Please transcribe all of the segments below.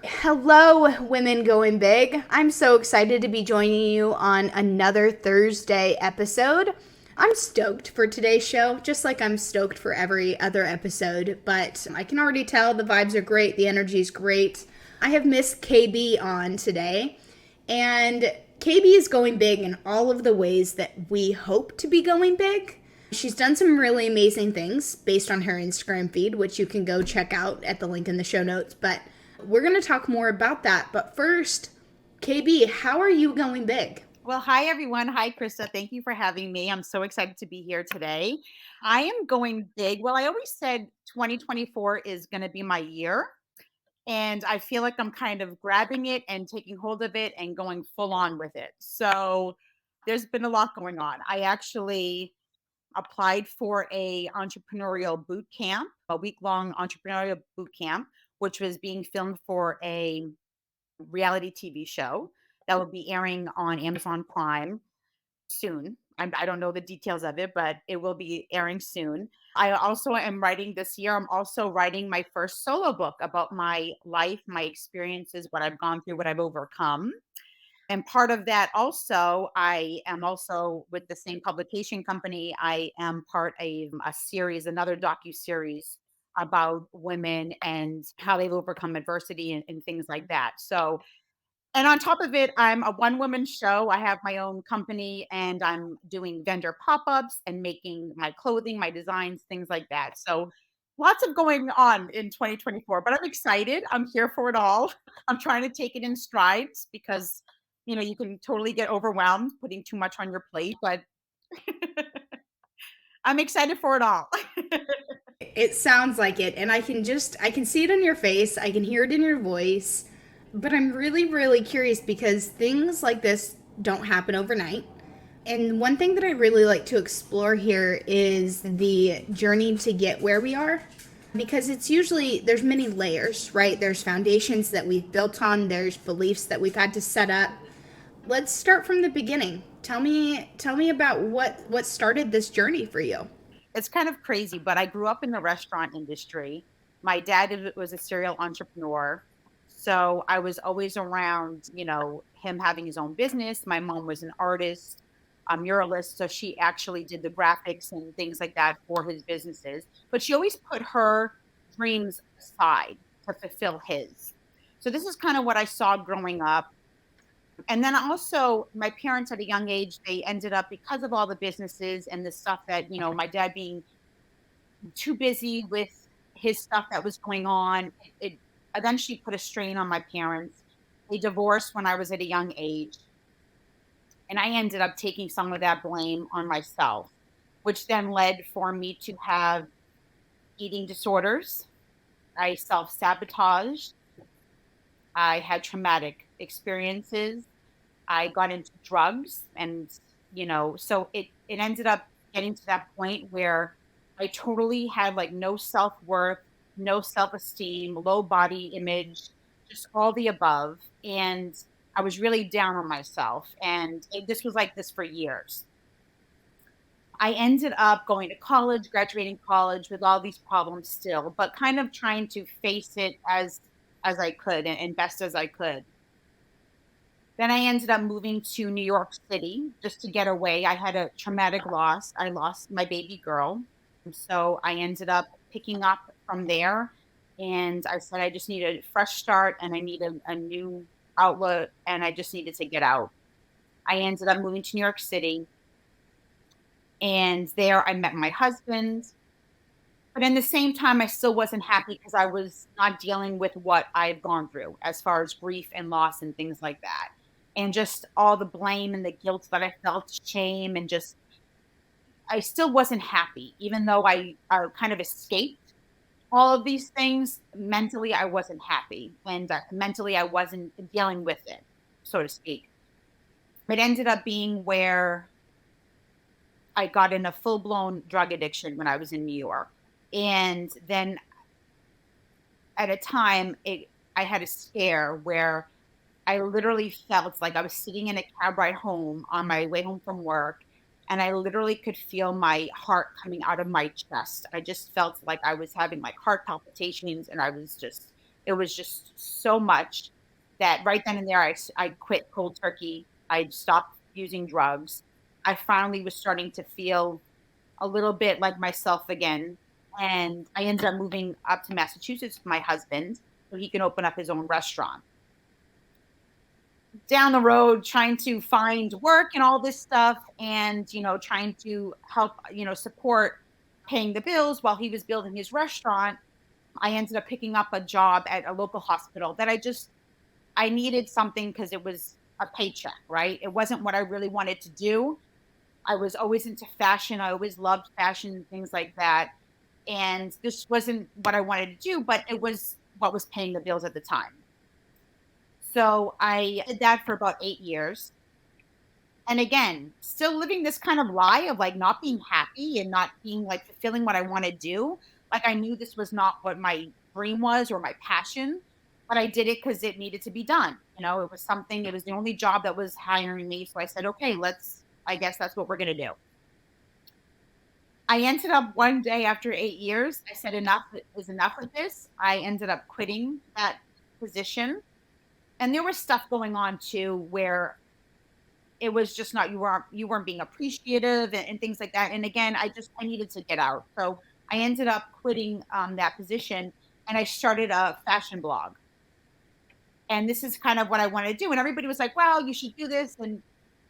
Hello, women going big. I'm so excited to be joining you on another Thursday episode. I'm stoked for today's show, just like I'm stoked for every other episode, but I can already tell the vibes are great, the energy's great. I have Miss KB on today, and KB is going big in all of the ways that we hope to be going big. She's done some really amazing things based on her Instagram feed, which you can go check out at the link in the show notes. But we're going to talk more about that. But first, KB, how are you going big? Well, hi everyone. Hi, Krista. Thank you for having me. I'm so excited to be here today. I am going big. Well, I always said 2024 is going to be my year. And I feel like I'm kind of grabbing it and taking hold of it and going full on with it. So there's been a lot going on. I actually applied for a entrepreneurial boot camp, a week-long entrepreneurial boot camp, which was being filmed for a reality TV show that will be airing on Amazon Prime soon. I don't know the details of it, but it will be airing soon. I also am writing this year. I'm also writing my first solo book about my life, my experiences, what I've gone through, what I've overcome. And part of that also, I am also with the same publication company. I am part of a series, another docu-series about women and how they've overcome adversity and things like that. So and on top of it, I'm a one woman show. I have my own company and I'm doing vendor pop ups and making my clothing, my designs, things like that. So lots of going on in 2024, but I'm excited. I'm here for it all. I'm trying to take it in strides because, you can totally get overwhelmed putting too much on your plate, but I'm excited for it all. It sounds like it, and I can see it in your face, I can hear it in your voice, but I'm really, really curious because things like this don't happen overnight. And one thing that I really like to explore here is the journey to get where we are because it's usually there's many layers, right? There's foundations that we've built on, there's beliefs that we've had to set up. Let's start from the beginning. Tell me about what started this journey for you. It's kind of crazy, but I grew up in the restaurant industry. My dad was a serial entrepreneur. So I was always around, him having his own business. My mom was an artist, a muralist. So she actually did the graphics and things like that for his businesses. But she always put her dreams aside to fulfill his. So this is kind of what I saw growing up. And then also, my parents at a young age, they ended up because of all the businesses and the stuff that, my dad being too busy with his stuff that was going on, it eventually put a strain on my parents. They divorced when I was at a young age. And I ended up taking some of that blame on myself, which then led for me to have eating disorders. I self sabotaged. I had traumatic experiences. I got into drugs and so it ended up getting to that point where I totally had like no self-worth, no self-esteem, low body image, just all the above. And I was really down on myself. And this was like this for years. I ended up going to college, graduating college with all these problems still, but kind of trying to face it as I could and best as I could. Then I ended up moving to New York City just to get away. I had a traumatic loss. I lost my baby girl. So I ended up picking up from there. And I said, I just need a fresh start and I need a new outlet and I just needed to get out. I ended up moving to New York City. And there I met my husband. But in the same time, I still wasn't happy because I was not dealing with what I've gone through as far as grief and loss and things like that. And just all the blame and the guilt that I felt, shame, and just, I still wasn't happy, even though I kind of escaped all of these things. Mentally, I wasn't happy. And mentally, I wasn't dealing with it, so to speak. It ended up being where I got in a full blown drug addiction when I was in New York. And then at a time, I had a scare where I literally felt like I was sitting in a cab ride home on my way home from work, and I literally could feel my heart coming out of my chest. I just felt like I was having like heart palpitations, and It was just so much that right then and there, I quit cold turkey. I stopped using drugs. I finally was starting to feel a little bit like myself again. And I ended up moving up to Massachusetts with my husband so he can open up his own restaurant. Down the road, trying to find work and all this stuff, and, trying to help, support paying the bills while he was building his restaurant. I ended up picking up a job at a local hospital that I needed something because it was a paycheck, right? It wasn't what I really wanted to do. I was always into fashion. I always loved fashion and things like that. And this wasn't what I wanted to do, but it was what was paying the bills at the time. So I did that for about 8 years. And again, still living this kind of lie of like not being happy and not being like fulfilling what I want to do. Like I knew this was not what my dream was or my passion, but I did it because it needed to be done. It was something, it was the only job that was hiring me. So I said, okay, I guess that's what we're going to do. I ended up one day after 8 years, I said, enough is enough of this. I ended up quitting that position. And there was stuff going on too, where it was just not, you weren't being appreciative and things like that. And again, I needed to get out. So I ended up quitting that position, and I started a fashion blog. And this is kind of what I wanted to do. And everybody was like, well, you should do this. And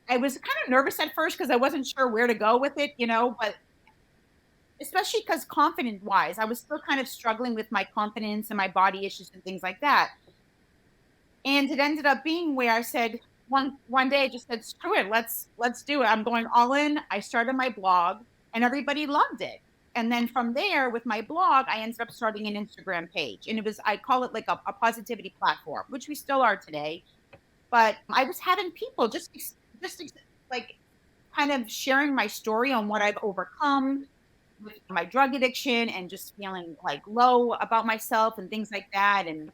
I was kind of nervous at first because I wasn't sure where to go with it, but especially because confident wise, I was still kind of struggling with my confidence and my body issues and things like that. And it ended up being where I said, one day I just said, screw it, let's do it. I'm going all in. I started my blog and everybody loved it. And then from there with my blog, I ended up starting an Instagram page. And I call it like a positivity platform, which we still are today. But I was having people just like kind of sharing my story on what I've overcome with my drug addiction and just feeling like low about myself and things like that. And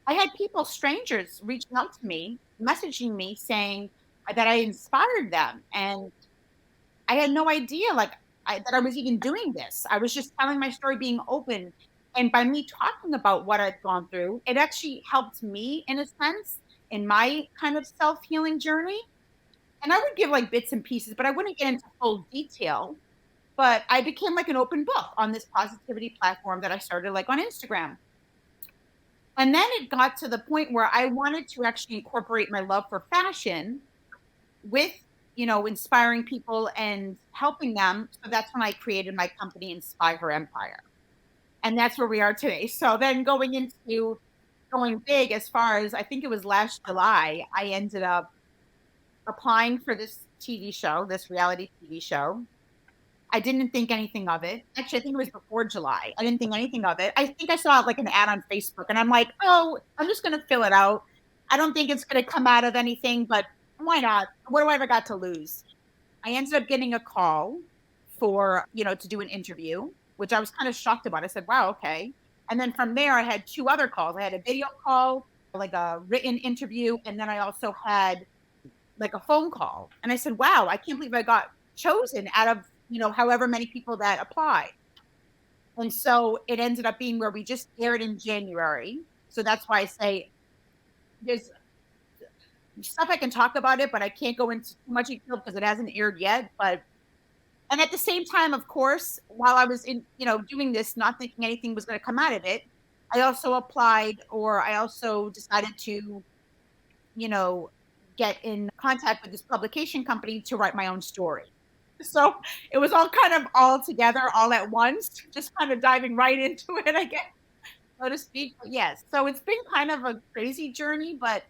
I had people, strangers, reaching out to me, messaging me saying that I inspired them. And I had no idea that I was even doing this. I was just telling my story, being open. And by me talking about what I've gone through, it actually helped me in a sense in my kind of self-healing journey. And I would give like bits and pieces, but I wouldn't get into full detail. But I became like an open book on this positivity platform that I started like on Instagram. And then it got to the point where I wanted to actually incorporate my love for fashion with, inspiring people and helping them. So that's when I created my company, InspiHer Empire. And that's where we are today. So then going big, as far as I think it was last July, I ended up applying for this TV show, this reality TV show. I didn't think anything of it. Actually, I think it was before July. I didn't think anything of it. I think I saw like an ad on Facebook and I'm like, oh, I'm just going to fill it out. I don't think it's going to come out of anything, but why not? What do I ever got to lose? I ended up getting a call for, to do an interview, which I was kind of shocked about. I said, wow, okay. And then from there, I had two other calls. I had a video call, like a written interview. And then I also had like a phone call. And I said, wow, I can't believe I got chosen out of, however many people that applied. And so it ended up being where we just aired in January. So that's why I say there's stuff I can talk about it, but I can't go into too much detail because it hasn't aired yet. And at the same time, of course, while I was doing this, not thinking anything was going to come out of it, I also decided to, get in contact with this publication company to write my own story. So it was all kind of all together, all at once, just kind of diving right into it, I guess, so to speak. But yes, so it's been kind of a crazy journey, but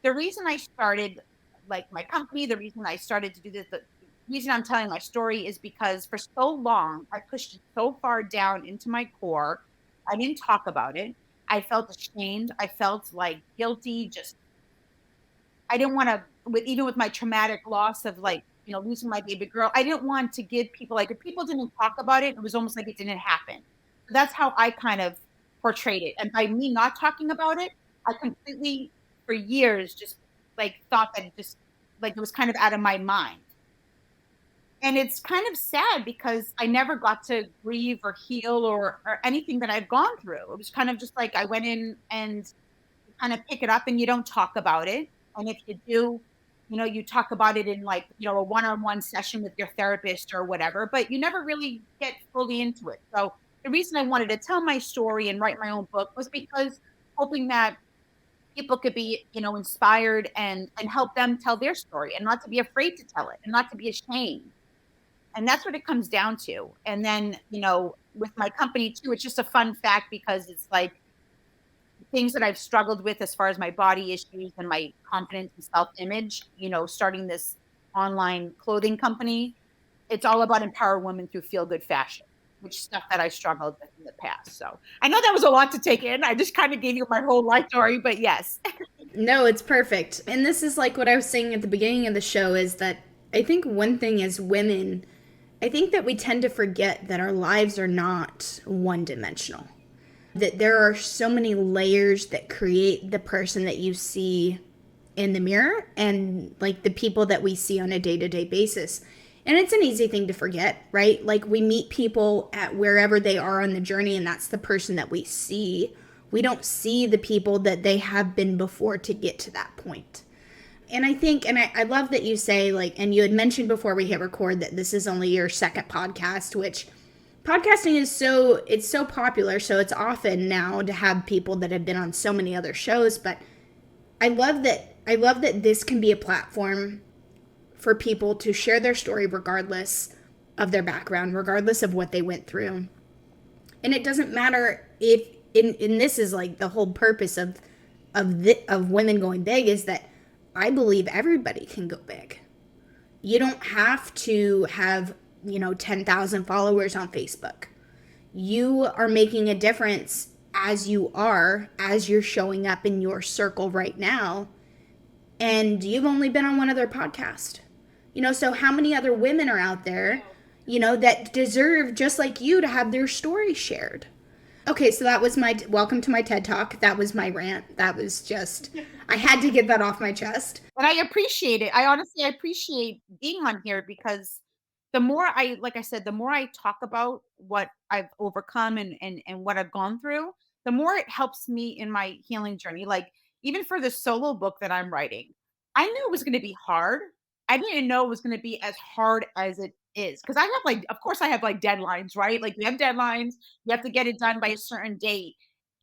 the reason I started like my company, the reason I started to do this, the reason I'm telling my story is because for so long, I pushed it so far down into my core. I didn't talk about it. I felt ashamed. I felt like guilty. I didn't want to, even with my traumatic loss of like, losing my baby girl, I didn't want to give people, like, if people didn't talk about it, it was almost like it didn't happen. So that's how I kind of portrayed it. And by me not talking about it, I completely, for years, just like thought that it just, like, it was kind of out of my mind. And it's kind of sad because I never got to grieve or heal or anything that I've gone through. It was kind of just like I went in and kind of pick it up and you don't talk about it. And if you do, you talk about it in like, a one-on-one session with your therapist or whatever, but you never really get fully into it. So the reason I wanted to tell my story and write my own book was because hoping that people could be, inspired and help them tell their story and not to be afraid to tell it and not to be ashamed. And that's what it comes down to. And then, with my company too, it's just a fun fact because it's like things that I've struggled with as far as my body issues and my confidence and self-image, starting this online clothing company. It's all about empower women through feel good fashion, which stuff that I struggled with in the past. So I know that was a lot to take in. I just kind of gave you my whole life story, but yes. No, it's perfect. And this is like what I was saying at the beginning of the show is that I think one thing as women, I think that we tend to forget that our lives are not one dimensional. That there are so many layers that create the person that you see in the mirror and like the people that we see on a day-to-day basis. And it's an easy thing to forget, right? Like we meet people at wherever they are on the journey and that's the person that we see. We don't see the people that they have been before to get to that point. And I think, and I love that you say, like, and you had mentioned before we hit record that this is only your second podcast, which podcasting is it's so popular. So it's often now to have people that have been on so many other shows. But I love that this can be a platform for people to share their story regardless of their background, regardless of what they went through. And it doesn't matter if, and this is like the whole purpose of women going big is that I believe everybody can go big. You don't have to have, 10,000 followers on Facebook. You are making a difference as you're showing up in your circle right now. And you've only been on one other podcast. So how many other women are out there, that deserve just like you to have their story shared? Okay, so that was my welcome to my TED Talk. That was my rant. That was just, I had to get that off my chest. And I appreciate it. I honestly appreciate being on here because like I said, the more I talk about what I've overcome and what I've gone through, the more it helps me in my healing journey. Like even for the solo book that I'm writing, I knew it was going to be hard. I didn't know it was going to be as hard as it is because I have like, of course, I have like deadlines, right? Like we have deadlines. You have to get it done by a certain date.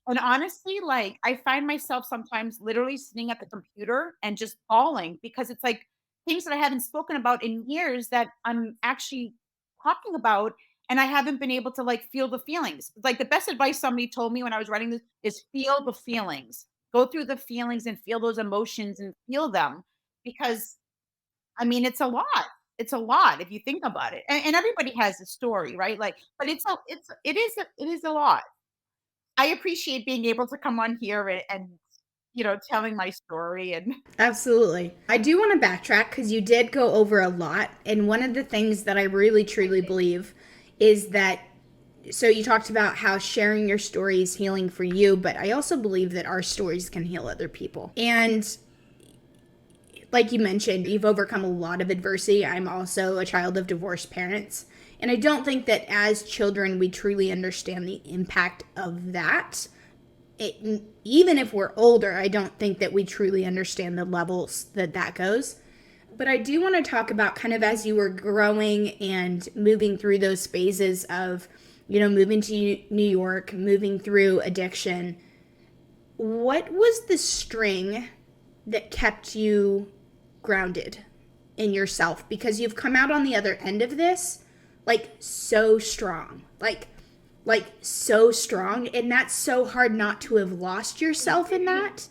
And honestly, like, I find myself sometimes literally sitting at the computer and just bawling because it's like things that I haven't spoken about in years that I'm actually talking about, and I haven't been able to like feel the feelings. Like the best advice somebody told me when I was writing this is feel the feelings. Go through the feelings and feel those emotions and feel them because I mean it's a lot. It's a lot if you think about it. And everybody has a story, right? Like, but it is a lot. I appreciate being able to come on here and telling my story and Absolutely. I do want to backtrack because you did go over a lot. And one of the things that I really truly believe is that, so you talked about how sharing your story is healing for you, but I also believe that our stories can heal other people. And like you mentioned, you've overcome a lot of adversity. I'm also a child of divorced parents. And I don't think that as children we truly understand the impact of that. Even if we're older, I don't think that we truly understand the levels that goes. But I do want to talk about kind of as you were growing and moving through those phases of, moving to New York, moving through addiction. What was the string that kept you grounded in yourself? Because you've come out on the other end of this like so strong. Like so strong, and that's so hard not to have lost yourself in that.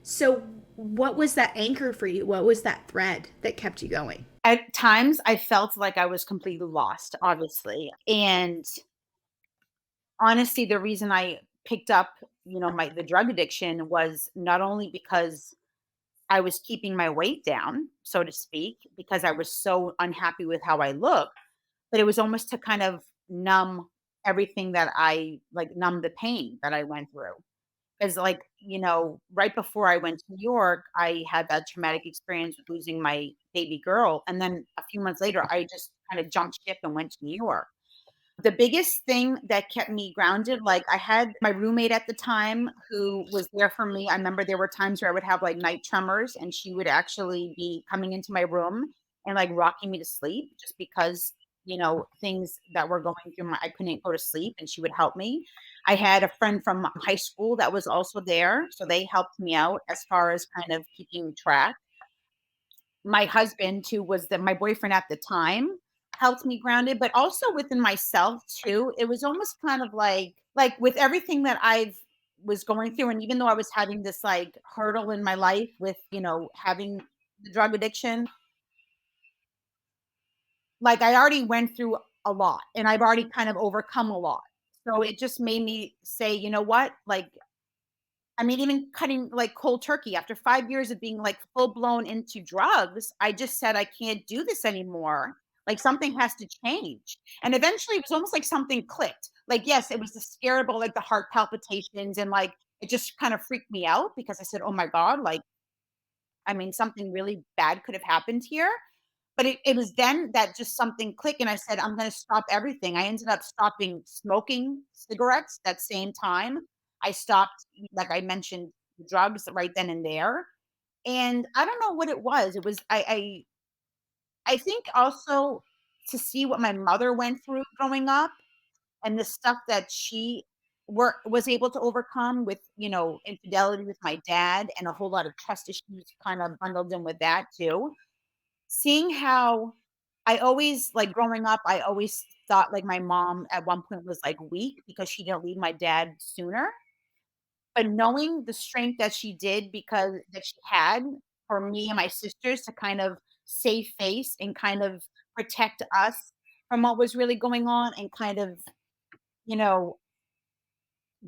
So what was that anchor for you? What was that thread that kept you going? at times I felt like I was completely lost, obviously. And honestly, the reason I picked up, the drug addiction was not only because I was keeping my weight down, so to speak, because I was so unhappy with how I looked, but it was almost to kind of numb everything that numb the pain that I went through. Because, like, right before I went to New York, I had that traumatic experience with losing my baby girl. And then a few months later, I just kind of jumped ship and went to New York. The biggest thing that kept me grounded, like, I had my roommate at the time who was there for me. I remember there were times where I would have, like, night tremors, and she would actually be coming into my room and, like, rocking me to sleep just because, things that were going through I couldn't go to sleep, and she would help me. I had a friend from high school that was also there, so they helped me out as far as kind of keeping track. My husband, who was my boyfriend at the time, helped me grounded, but also within myself too. It was almost kind of like with everything that I've was going through, and even though I was having this like hurdle in my life with, having the drug addiction, like I already went through a lot and I've already kind of overcome a lot. So it just made me say, you know what? Like, I mean, even cutting like cold turkey after 5 years of being like full blown into drugs, I just said, I can't do this anymore. Like something has to change. And eventually it was almost like something clicked. Like, yes, it was the scareable, like the heart palpitations, and like it just kind of freaked me out because I said, oh my God, like, I mean, something really bad could have happened here. But it was then that just something clicked and I said, I'm gonna stop everything. I ended up stopping smoking cigarettes that same time. I stopped, like I mentioned, drugs right then and there. And I don't know what it was. It was I think also to see what my mother went through growing up and the stuff that she was able to overcome with, infidelity with my dad and a whole lot of trust issues kind of bundled in with that too. Seeing how I always like growing up, I always thought like my mom at one point was like weak because she didn't leave my dad sooner. But knowing the strength that she did because that she had for me and my sisters to kind of save face and kind of protect us from what was really going on and kind of, you know,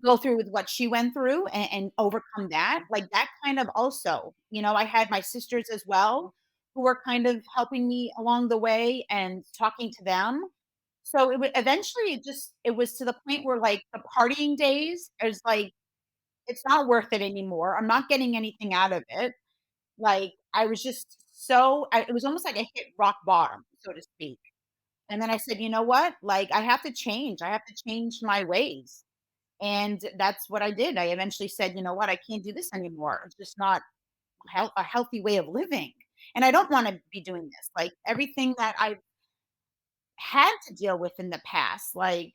go through with what she went through and overcome that, like, that kind of also, I had my sisters as well who were kind of helping me along the way and talking to them. So it would eventually it was to the point where, like, the partying days is like, it's not worth it anymore. I'm not getting anything out of it. Like, I was just it was almost like I hit rock bottom, so to speak. And then I said, "You know what? Like, I have to change. I have to change my ways." And that's what I did. I eventually said, "You know what? I can't do this anymore. It's just not a healthy way of living. And I don't want to be doing this. Like everything that I've had to deal with in the past, like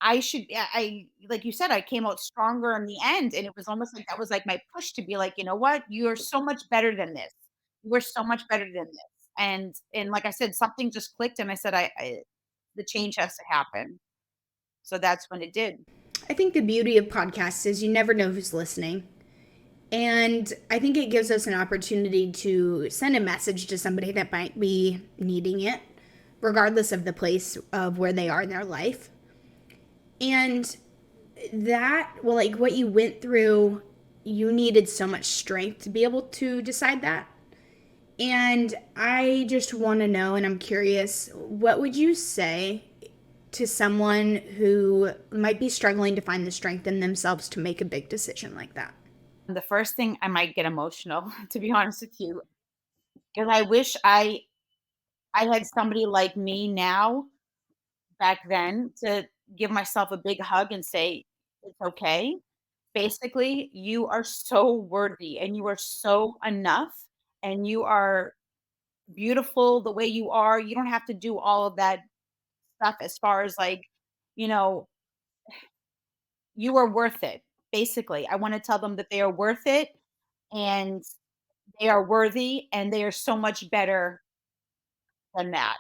like you said, I came out stronger in the end. And it was almost like that was like my push to be like, you know what? You're so much better than this. You are so much better than this." And like I said, something just clicked, and I said, the change has to happen. So that's when it did. I think the beauty of podcasts is you never know who's listening. And I think it gives us an opportunity to send a message to somebody that might be needing it, regardless of the place of where they are in their life. And well, like what you went through, you needed so much strength to be able to decide that. And I just want to know, and I'm curious, what would you say to someone who might be struggling to find the strength in themselves to make a big decision like that? The first thing, I might get emotional, to be honest with you, because I wish I had somebody like me now back then to give myself a big hug and say, "It's okay." Basically, you are so worthy and you are so enough and you are beautiful the way you are. You don't have to do all of that stuff as far as like, you know, you are worth it. Basically, I want to tell them that they are worth it and they are worthy and they are so much better than that.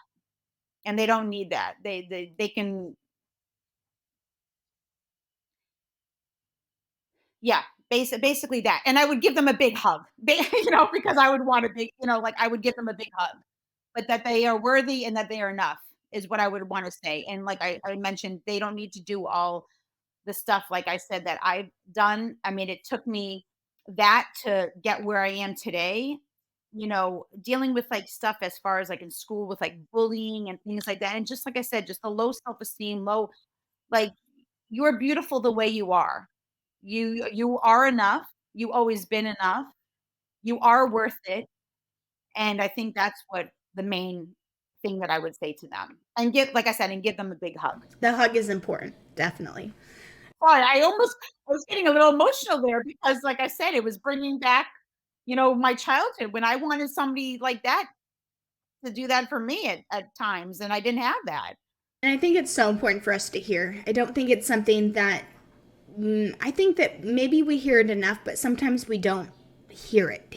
And they don't need that. They can, yeah, basically that. And I would give them a big hug. Because I would want a big, like I would give them a big hug. But that they are worthy and that they are enough is what I would want to say. And like I mentioned, they don't need to do all the stuff like I said that I've done. I mean, it took me that to get where I am today. Dealing with like stuff as far as like in school with like bullying and things like that. And just like I said, just the low self-esteem, low, like, you're beautiful the way you are. You are enough. You always been enough. You are worth it. And I think that's what the main thing that I would say to them. And give, like I said, and give them a big hug. The hug is important, definitely. Sorry, I was getting a little emotional there because, like I said, it was bringing back, my childhood when I wanted somebody like that to do that for me at times, and I didn't have that. And I think it's so important for us to hear. I don't think it's something that I think that maybe we hear it enough, but sometimes we don't hear it.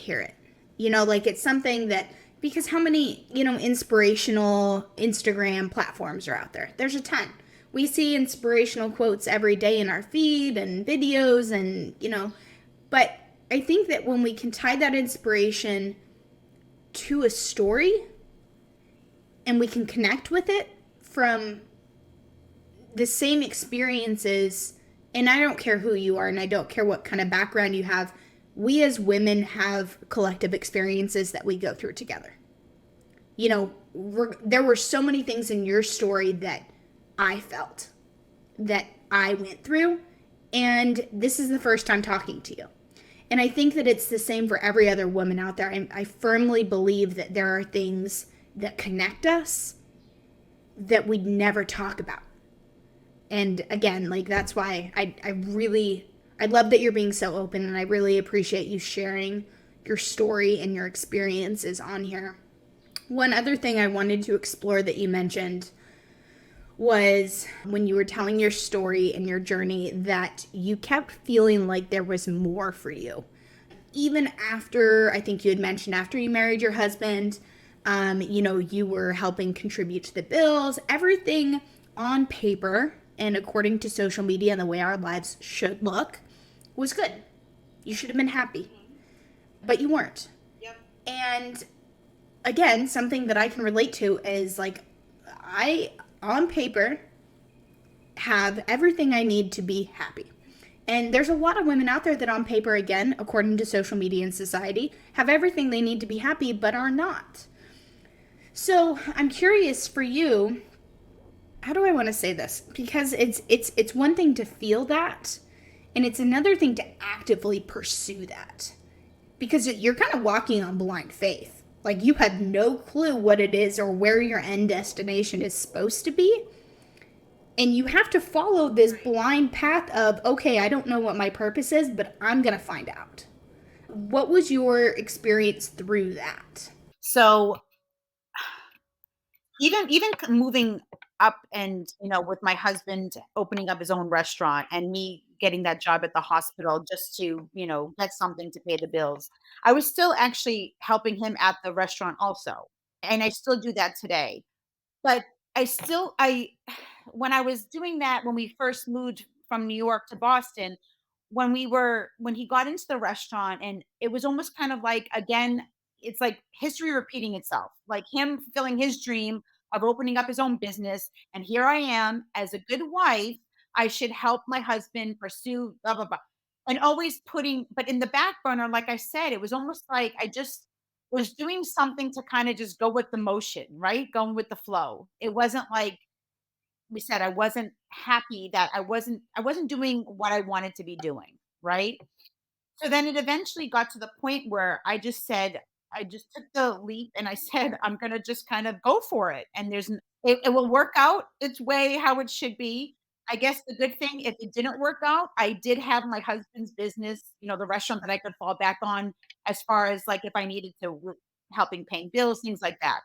Like it's something that because how many, inspirational Instagram platforms are out there? There's a ton. We see inspirational quotes every day in our feed and videos and, but I think that when we can tie that inspiration to a story and we can connect with it from the same experiences, and I don't care who you are and I don't care what kind of background you have, we as women have collective experiences that we go through together. There were so many things in your story that I felt, that I went through, and this is the first time talking to you. And I think that it's the same for every other woman out there. I firmly believe that there are things that connect us that we'd never talk about. And again, like that's why I love that you're being so open, and I really appreciate you sharing your story and your experiences on here. One other thing I wanted to explore that you mentioned was when you were telling your story and your journey that you kept feeling like there was more for you. Even after, I think you had mentioned after you married your husband, you were helping contribute to the bills, everything on paper and according to social media and the way our lives should look was good. You should have been happy, but you weren't. Yep. And again, something that I can relate to is like, I, on paper, have everything I need to be happy. And there's a lot of women out there that on paper, again, according to social media and society, have everything they need to be happy, but are not. So I'm curious for you, how do I want to say this? Because it's one thing to feel that, and it's another thing to actively pursue that. Because you're kind of walking on blind faith. Like you have no clue what it is or where your end destination is supposed to be. And you have to follow this blind path of, okay, I don't know what my purpose is, but I'm going to find out. What was your experience through that? So even moving up and with my husband opening up his own restaurant and me getting that job at the hospital just to get something to pay the bills, I was still actually helping him at the restaurant also, and I still do that today. But I when I was doing that, when we first moved from New York to Boston, when he got into the restaurant, and it was almost kind of like, again, it's like history repeating itself, like him fulfilling his dream of opening up his own business, and here I am as a good wife, I should help my husband pursue blah blah blah, and always putting, but in the back burner, like I said, it was almost like I just was doing something to kind of just go with the motion, right? Going with the flow. It wasn't like we said, I wasn't happy that I wasn't doing what I wanted to be doing, right? So then it eventually got to the point where I just took the leap and I said, I'm going to just kind of go for it. And it will work out its way how it should be. I guess the good thing, if it didn't work out, I did have my husband's business, the restaurant that I could fall back on as far as like if I needed to helping paying bills, things like that.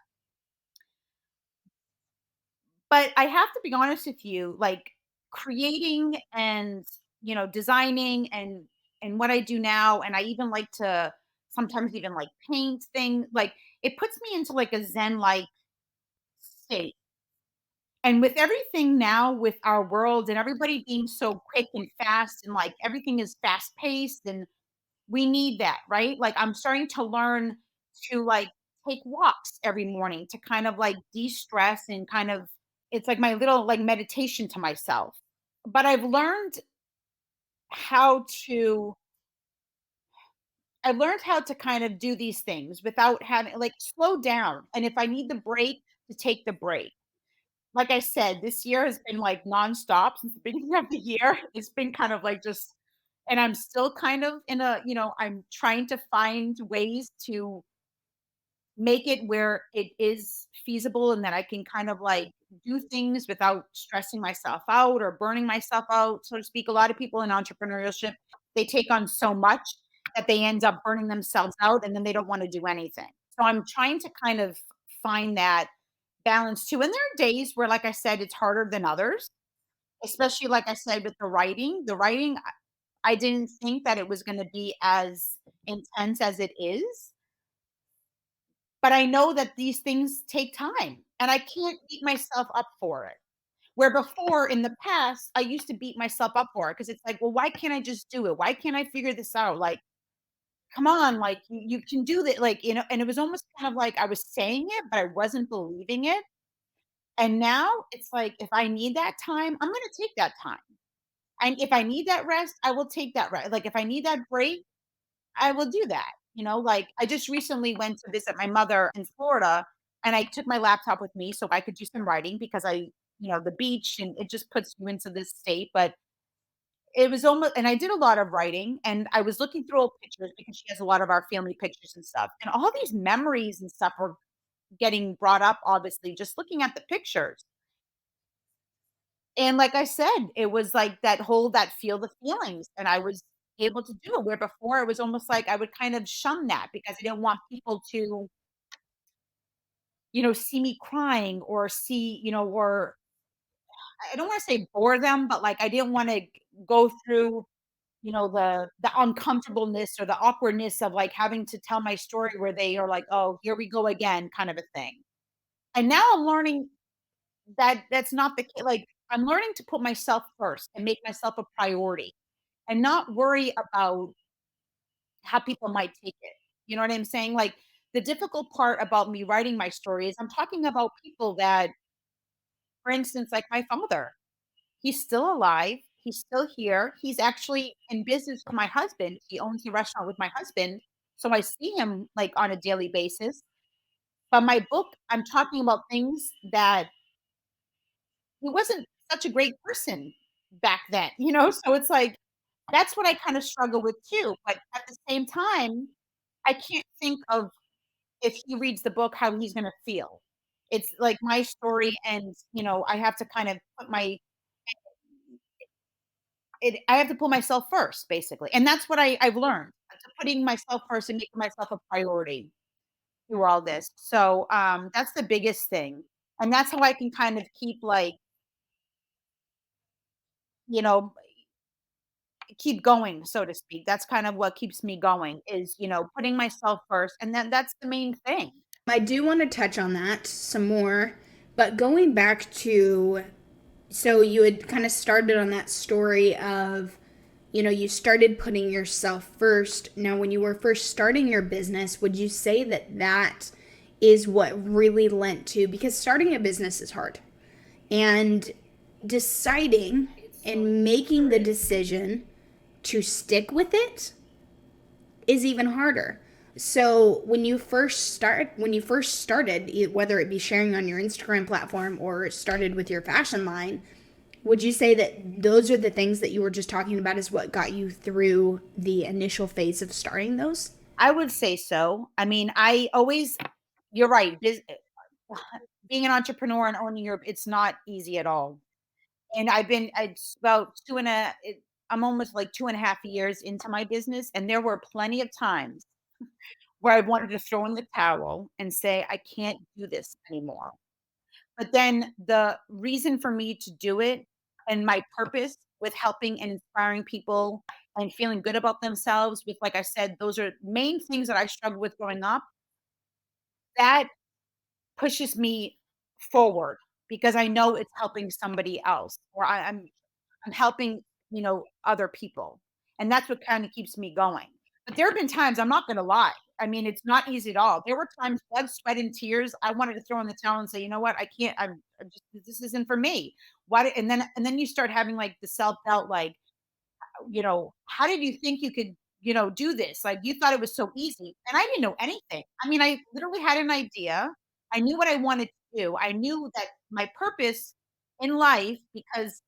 But I have to be honest with you, like creating and, designing and what I do now, and I even like to sometimes even like paint things, like it puts me into like a zen-like state. And with everything now with our world and everybody being so quick and fast and like everything is fast paced and we need that, right? Like I'm starting to learn to like take walks every morning to kind of like de-stress and kind of it's like my little like meditation to myself. But how to I've learned how to kind of do these things without having like slow down. And if I need the break, to take the break. Like I said, this year has been like nonstop since the beginning of the year. It's been kind of like just And I'm still kind of in a, I'm trying to find ways to make it where it is feasible and that I can kind of like do things without stressing myself out or burning myself out, so to speak. A lot of people in entrepreneurship, they take on so much that they end up burning themselves out and then they don't want to do anything. So I'm trying to kind of find that balance too. And there are days where, like I said, it's harder than others, especially like I said with the writing. The writing, I didn't think that it was going to be as intense as it is, but I know that these things take time, and I can't beat myself up for it. Where before in the past, I used to beat myself up for it because it's like, "Well, why can't I just do it? Why can't I figure this out? Like, come on, like, you can do that." Like, and it was almost kind of like I was saying it, but I wasn't believing it. And now it's like, if I need that time, I'm gonna take that time. And if I need that rest, I will take that rest. Like, if I need that break, I will do that. Like I just recently went to visit my mother in Florida and I took my laptop with me so I could do some writing because the beach and it just puts you into this state. But it was almost, and I did a lot of writing and I was looking through old pictures because she has a lot of our family pictures and stuff. And all these memories and stuff were getting brought up, obviously, just looking at the pictures. And like I said, it was like that feel the feelings, and I was able to do it, where before it was almost like I would kind of shun that because I didn't want people to, see me crying or or I don't wanna say bore them, but, like, I didn't wanna go through, the uncomfortableness or the awkwardness of, like, having to tell my story where they are like, "Oh, here we go again," kind of a thing. And now I'm learning that that's not the ca like, I'm learning to put myself first and make myself a priority and not worry about how people might take it. You know what I'm saying? Like, the difficult part about me writing my story is I'm talking about people that, for instance, like my father, he's still alive. He's still here. He's actually in business with my husband. He owns a restaurant with my husband. So I see him like on a daily basis. But my book, I'm talking about things that he wasn't such a great person back then, So it's like that's what I kind of struggle with too. But at the same time, I can't think of, if he reads the book, how he's gonna feel. It's like my story and, I have to kind of put I have to put myself first, basically. And that's what I've learned, to putting myself first and making myself a priority through all this. So that's the biggest thing. And that's how I can kind of keep like, you know, keep going, so to speak. That's kind of what keeps me going is, putting myself first. And then that's the main thing. I do want to touch on that some more, but going back to, so you had kind of started on that story of, you started putting yourself first. Now, when you were first starting your business, would you say that that is what really lent to, because starting a business is hard, and deciding and making the decision to stick with it is even harder. So when you first started, whether it be sharing on your Instagram platform or started with your fashion line, would you say that those are the things that you were just talking about is what got you through the initial phase of starting those? I would say so. I mean, you're right. Being an entrepreneur and owning it's not easy at all. And it's about I'm almost like 2.5 years into my business. And there were plenty of times where I wanted to throw in the towel and say, I can't do this anymore. But then the reason for me to do it and my purpose with helping and inspiring people and feeling good about themselves with, like I said, those are main things that I struggled with growing up. That pushes me forward because I know it's helping somebody else, or I'm helping, other people. And that's what kind of keeps me going. But there have been times, I'm not going to lie. I mean, it's not easy at all. There were times, blood, sweat, and tears. I wanted to throw in the towel and say, you know what? I can't. I'm just, this isn't for me. What? And then you start having like the self doubt, like, how did you think you could, do this? Like, you thought it was so easy. And I didn't know anything. I mean, I literally had an idea. I knew what I wanted to do. I knew that my purpose in life, because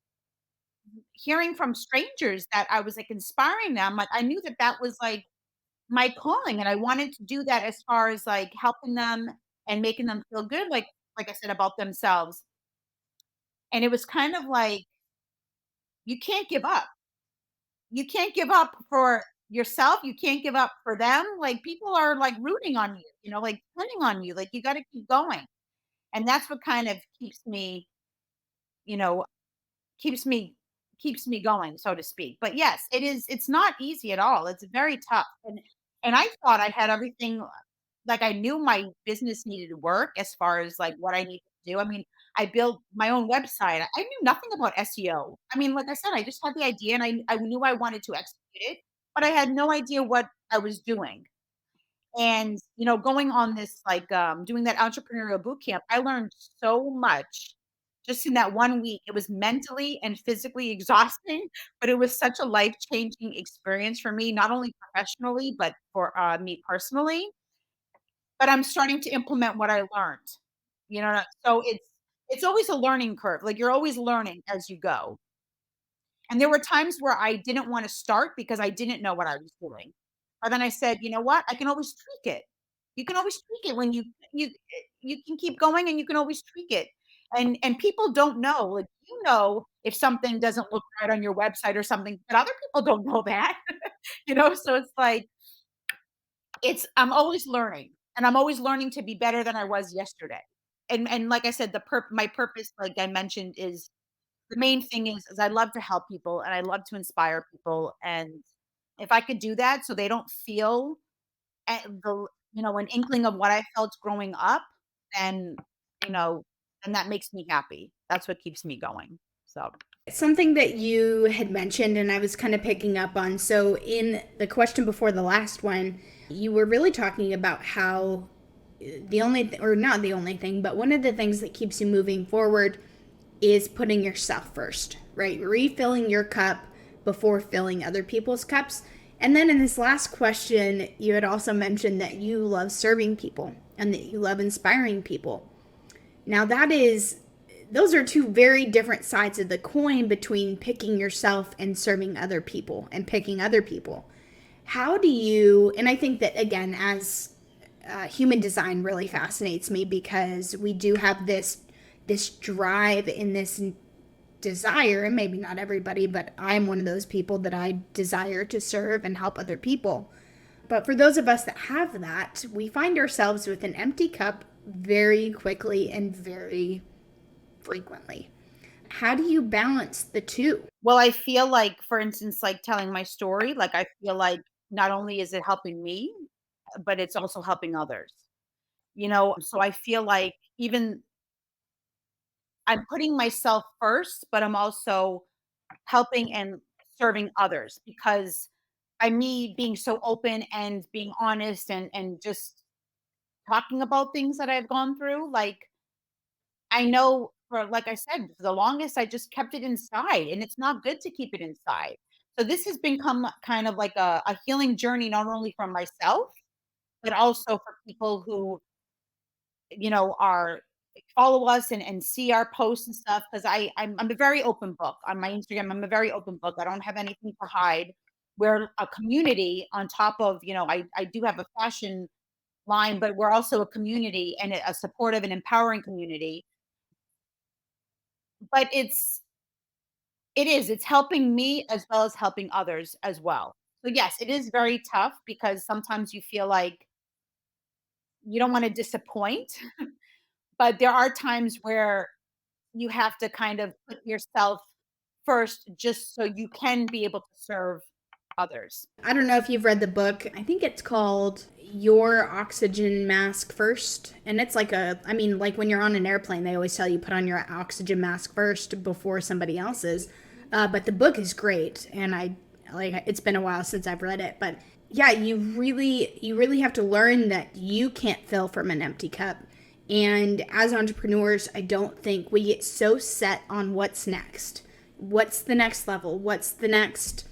hearing from strangers that I was like inspiring them, like I knew that that was like my calling, and I wanted to do that as far as like helping them and making them feel good, like I said about themselves. And it was kind of like you can't give up. You can't give up for yourself. You can't give up for them. Like people are like rooting on you, like depending on you. Like you got to keep going, and that's what kind of you know, keeps me keeps me going, so to speak. But yes, it is. It's not easy at all. It's very tough, and I thought I had everything. Like I knew my business needed to work as far as like what I needed to do. I mean, I built my own website. I knew nothing about SEO. I mean, like I said, I just had the idea and I knew I wanted to execute it, but I had no idea what I was doing. And, going on this like doing that entrepreneurial boot camp, I learned so much just in that 1 week. It was mentally and physically exhausting, but it was such a life-changing experience for me, not only professionally, but for me personally. But I'm starting to implement what I learned, so it's always a learning curve, like, you're always learning as you go, and there were times where I didn't wanna start because I didn't know what I was doing, but then I said, "You know what? I can always tweak it." You can always tweak it when you can keep going and you can always tweak it, and people don't know, like, if something doesn't look right on your website or something, but other people don't know that, so it's like I'm always learning, and I'm always learning to be better than I was yesterday. And like I said, my purpose, like I mentioned, is the main thing is I love to help people and I love to inspire people. And if I could do that so they don't feel an inkling of what I felt growing up, then you know, then that makes me happy. That's what keeps me going. So Something that you had mentioned, and I was kind of picking up on. So, in the question before the last one, you were really talking about how the only, or not the only thing, but one of the things that keeps you moving forward is putting yourself first, right? Refilling your cup before filling other people's cups. And then in this last question, you had also mentioned that you love serving people and that you love inspiring people. Now, those are two very different sides of the coin between picking yourself and serving other people and picking other people. How do you, and I think that again, as human design really fascinates me because we do have this drive in this desire, and maybe not everybody, but I'm one of those people that I desire to serve and help other people. But for those of us that have that, we find ourselves with an empty cup very quickly and very frequently. How do you balance the two? well, I feel like, for instance, like telling my story, like I feel like not only is it helping me, but it's also helping others. So I feel like even I'm putting myself first, but I'm also helping and serving others because by me being so open and being honest and just talking about things that I've gone through, like I know for like I said, for the longest I just kept it inside and it's not good to keep it inside. So this has become kind of like a healing journey, not only for myself, but also for people who are follow us and see our posts and stuff because I'm a very open book on my Instagram. I'm a very open book. I don't have anything to hide. We're a community on top of, I do have a fashion line, but we're also a community and a supportive and empowering community. But it's helping me as well as helping others as well. So yes, it is very tough because sometimes you feel like you don't want to disappoint, but there are times where you have to kind of put yourself first just so you can be able to serve others. I don't know if you've read the book. I think it's called Your Oxygen Mask First. And it's like like when you're on an airplane, they always tell you put on your oxygen mask first before somebody else's. But the book is great. And it's been a while since I've read it. But yeah, you really have to learn that you can't fill from an empty cup. And as entrepreneurs, I don't think we get so set on what's next. What's the next level? What's the next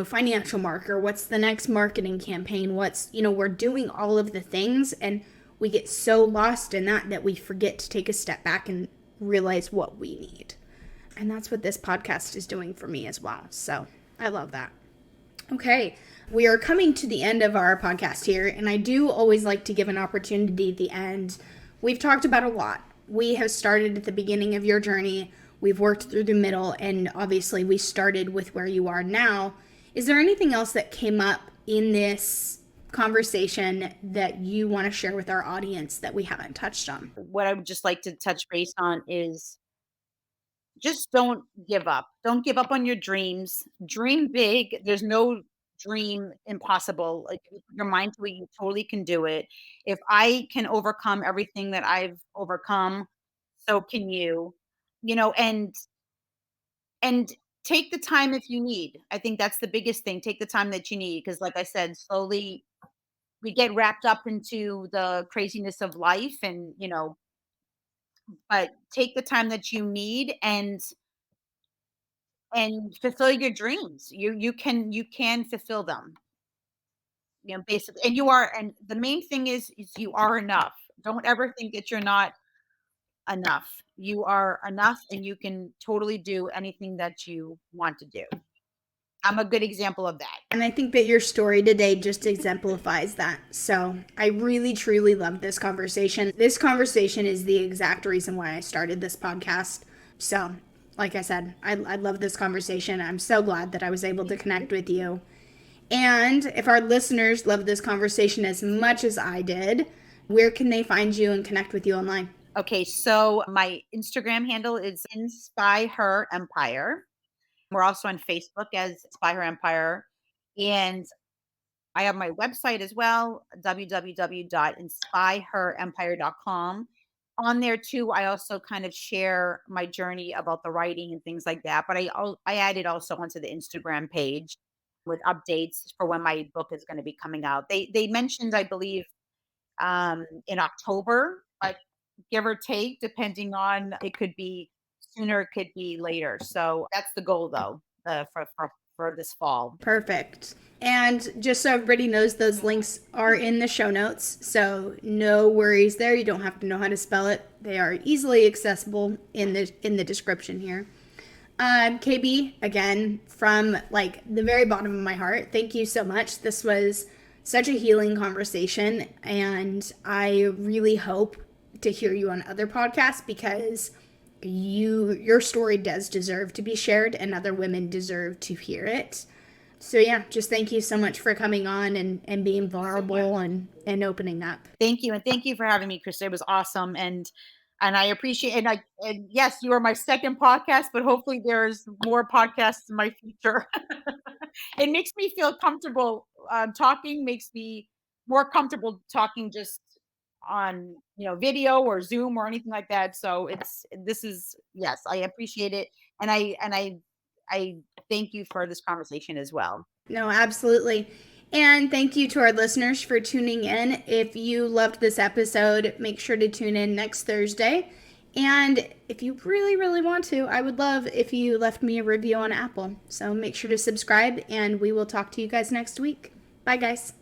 financial marker? What's the next marketing campaign? We're doing all of the things and we get so lost in that we forget to take a step back and realize what we need. And that's what this podcast is doing for me as well. So I love that. Okay, we are coming to the end of our podcast here, and I do always like to give an opportunity at the end. We've talked about a lot. We have started at the beginning of your journey. We've worked through the middle, and obviously we started with where you are now. Is there anything else that came up in this conversation that you want to share with our audience that we haven't touched on? What I would just like to touch base on is just don't give up. Don't give up on your dreams. Dream big. There's no dream impossible. Like, if you put your mind to it, you totally can do it. If I can overcome everything that I've overcome, so can you. You know, and take the time if you need. I think that's the biggest thing. Take the time that you need, because like I said, slowly we get wrapped up into the craziness of life, and but take the time that you need, and fulfill your dreams. You can fulfill them. Basically, and you are, and the main thing is you are enough. Don't ever think that you're not enough. You are enough, and you can totally do anything that you want to do. I'm a good example of that. And I think that your story today just exemplifies that. So I really, truly love this conversation. This conversation is the exact reason why I started this podcast. So, like I said, I love this conversation. I'm so glad that I was able to connect with you. And if our listeners love this conversation as much as I did, where can they find you and connect with you online? Okay, so my Instagram handle is InspiHer Empire. We're also on Facebook as InspiHer Empire. And I have my website as well, www.inspiherempire.com. On there too, I also kind of share my journey about the writing and things like that. But I added also onto the Instagram page with updates for when my book is going to be coming out. They mentioned, I believe, in October, like, give or take, depending on, it could be sooner, it could be later. So that's the goal, though, for this fall. Perfect. And just so everybody knows, those links are in the show notes. So no worries there. You don't have to know how to spell it. They are easily accessible in the description here. KB, again, from like the very bottom of my heart, thank you so much. This was such a healing conversation, and I really hope to hear you on other podcasts, because your story does deserve to be shared, and other women deserve to hear it. So yeah, just thank you so much for coming on and being vulnerable and opening up. Thank you, and thank you for having me, Krysta. It was awesome, and I appreciate, and yes, you are my second podcast, but hopefully there's more podcasts in my future. It makes me feel comfortable talking. Makes me more comfortable talking just on video or Zoom or anything like that. So this is, yes, I appreciate it, and I thank you for this conversation as well. No, absolutely. And thank you to our listeners for tuning in. If you loved this episode, make sure to tune in next Thursday. And if you really, really want to, I would love if you left me a review on Apple. So make sure to subscribe, and we will talk to you guys next week. Bye, guys.